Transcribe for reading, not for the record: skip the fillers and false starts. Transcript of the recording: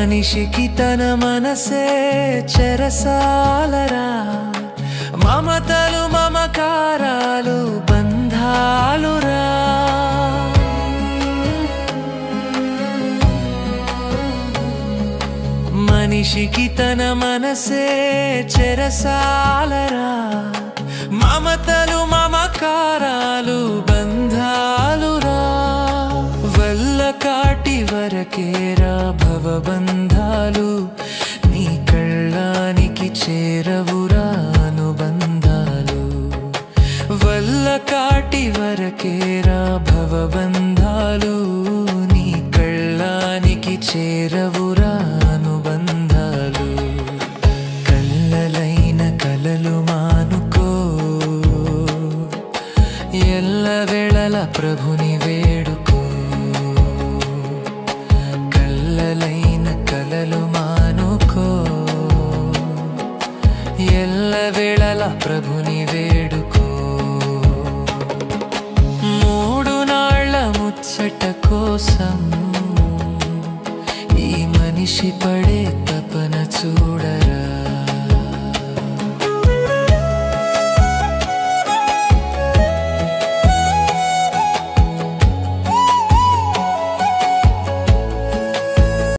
మనిషికి తన మనసే చెరసాలరా, మమతలు మమకారాలు బంధాలురా. మనిషికి తన మనసే చెరసాలరా, మమతలు మమకారాలు బంధాలురా. వల్ల కాటి వరకేరా భవబంధాలు, నీ కళ్ళానికి చేరవురా అనుబంధాలు. వల్ల కాటి వరకేరా భవబంధాలు, నీ కళ్ళానికి చేరవురా అనుబంధాలు. కళ్ళలైన కలలు మానుకో, ఎల్లవేళల ప్రభుని వేడుకో. కళ్ళలైన కలలు మానుకో, ఎల్లవేళల ప్రభుని వేడుకో. మూడు నాళ్ళ ముచ్చట కోసం